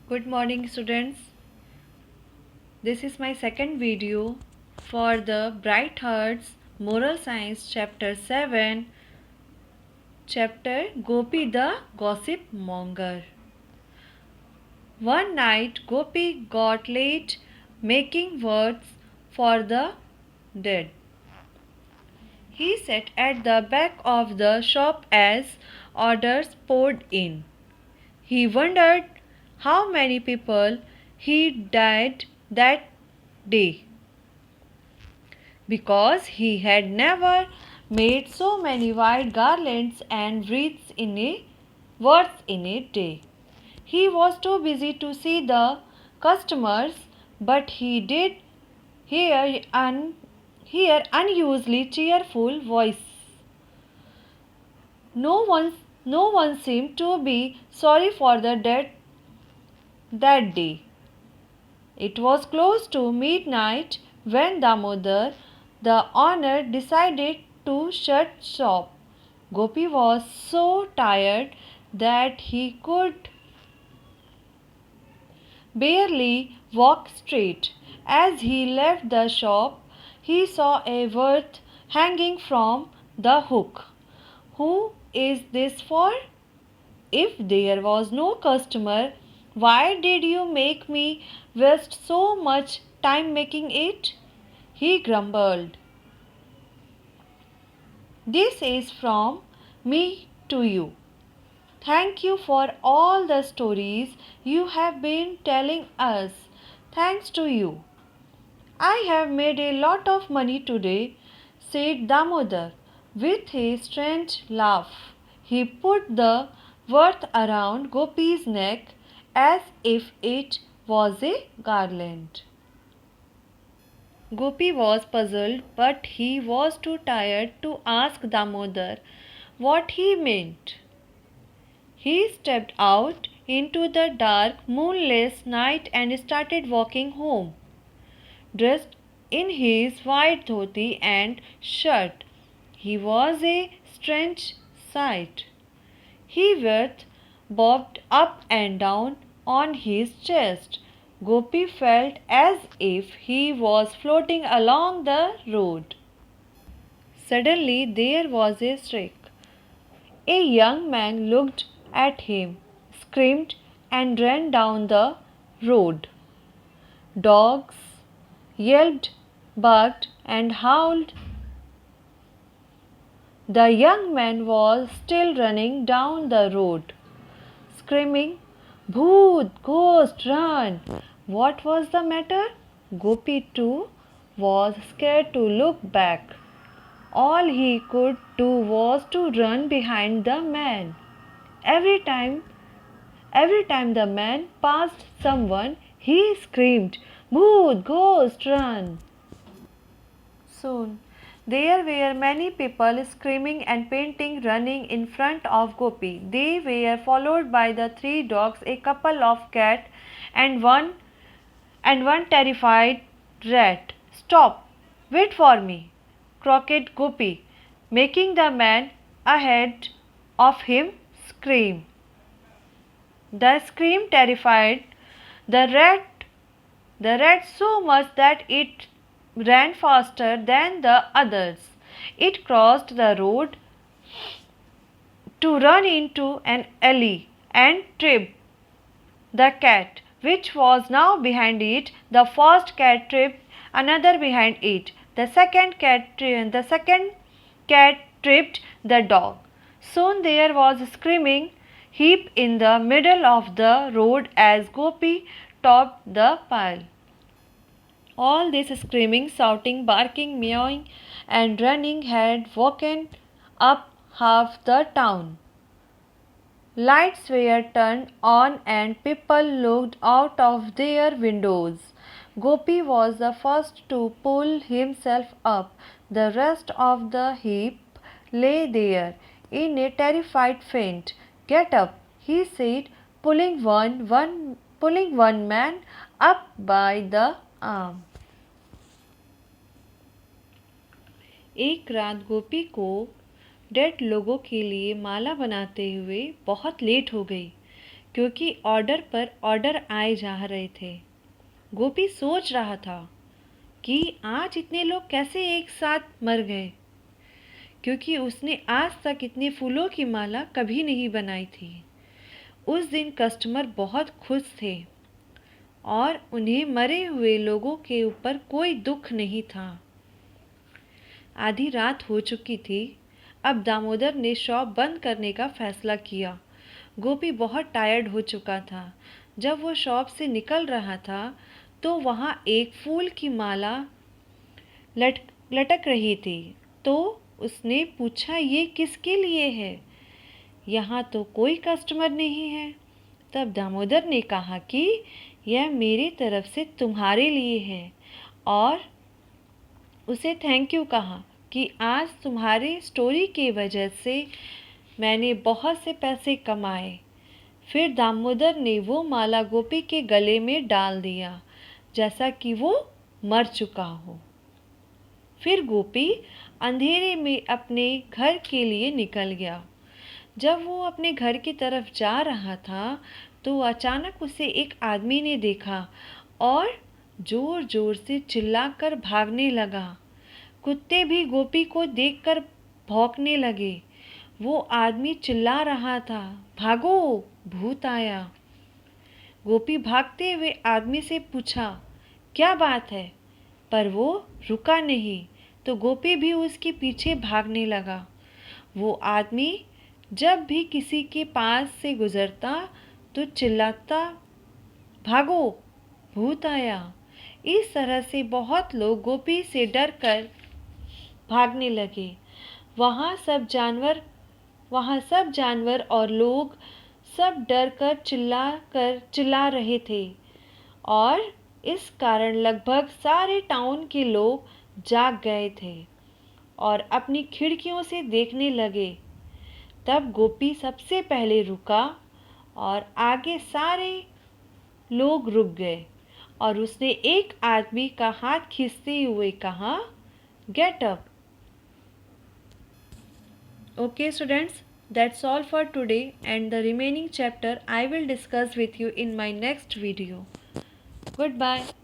Good morning, students. This is my second video for the Bright Hearts Moral Science Chapter 7, Chapter Gopi the Gossip Monger. One night Gopi got late making words for the dead. He sat at the back of the shop as orders poured in. He wondered how many people he died that day, because he had never made so many white garlands and wreaths in a day. He was too busy to see the customers, but he did hear unusually cheerful voice. No one seemed to be sorry for the dead that day. It was close to midnight when Damodar, the owner, decided to shut shop. Gopi was so tired that he could barely walk straight. As he left the shop, he saw a worth hanging from the hook. Who is this for? If there was no customer, why did you make me waste so much time making it? He grumbled. This is from me to you. Thank you for all the stories you have been telling us. Thanks to you, I have made a lot of money today, said Damodar with a strange laugh. He put the worth around Gopi's neck as if it was a garland. Gopi was puzzled, but he was too tired to ask Damodar what he meant. He stepped out into the dark, moonless night and started walking home. Dressed in his white dhoti and shirt, he was a strange sight. His worth bobbed up and down on his chest. Gopi felt as if he was floating along the road. Suddenly there was a shriek. A young man looked at him, screamed, and ran down the road. Dogs yelped, barked, and howled. The young man was still running down the road, screaming, "Bhoot, ghost, run!" What was the matter? Gopi too was scared to look back. All he could do was to run behind the man. Every time the man passed someone, he screamed, "Bhoot, ghost, run!" Soon there were many people screaming and panting, running in front of Gopi. They were followed by the three dogs, a couple of cats, and one terrified rat. "Stop! Wait for me!" croaked Gopi, making the man ahead of him scream. The scream terrified the rat so much that it ran faster than the others. It crossed the road to run into an alley and tripped the cat, which was now behind it. The first cat tripped another behind it. The second cat tripped the dog. Soon there was a screaming heap in the middle of the road as Gopi topped the pile. All this screaming, shouting, barking, meowing, and running had woken up half the town. Lights were turned on and people looked out of their windows. Gopi was the first to pull himself up. The rest of the heap lay there in a terrified faint. "Get up," he said, pulling one man up by the arm. एक रात गोपी को dead लोगों के लिए माला बनाते हुए बहुत late हो गई, क्योंकि ऑर्डर पर ऑर्डर आए जा रहे थे। गोपी सोच रहा था कि आज इतने लोग कैसे एक साथ मर गए, क्योंकि उसने आज तक इतने फूलों की माला कभी नहीं बनाई थी। उस दिन कस्टमर बहुत खुश थे और उन्हें मरे हुए लोगों के ऊपर कोई दुख नहीं था। आधी रात हो चुकी थी। अब दामोदर ने शॉप बंद करने का फैसला किया। गोपी बहुत टायर्ड हो चुका था। जब वो शॉप से निकल रहा था तो वहाँ एक फूल की माला लटक रही थी। तो उसने पूछा, ये किसके लिए है? यहाँ तो कोई कस्टमर नहीं है। तब दामोदर ने कहा कि यह मेरी तरफ से तुम्हारे लिए है, और उसे थैंक यू कहा कि आज तुम्हारे स्टोरी की वजह से मैंने बहुत से पैसे कमाए। फिर दामोदर ने वो माला गोपी के गले में डाल दिया, जैसा कि वो मर चुका हो। फिर गोपी अंधेरे में अपने घर के लिए निकल गया। जब वो अपने घर की तरफ जा रहा था तो अचानक उसे एक आदमी ने देखा और जोर जोर से चिल्लाकर भागने लगा। कुत्ते भी गोपी को देखकर भौंकने लगे। वो आदमी चिल्ला रहा था, भागो, भूत आया। गोपी भागते हुए आदमी से पूछा, क्या बात है? पर वो रुका नहीं, तो गोपी भी उसके पीछे भागने लगा। वो आदमी जब भी किसी के पास से गुजरता तो चिल्लाता, भागो, भूत आया। इस तरह से बहुत लोग गोपी से डरकर भागने लगे। वहाँ सब जानवर और लोग सब डर कर चिल्ला रहे थे, और इस कारण लगभग सारे टाउन के लोग जाग गए थे और अपनी खिड़कियों से देखने लगे। तब गोपी सबसे पहले रुका और आगे सारे लोग रुक गए, और उसने एक आदमी का हाथ खींचते हुए कहा, get up. Okay students, that's all for today, and the remaining chapter I will discuss with you in my next video. Goodbye.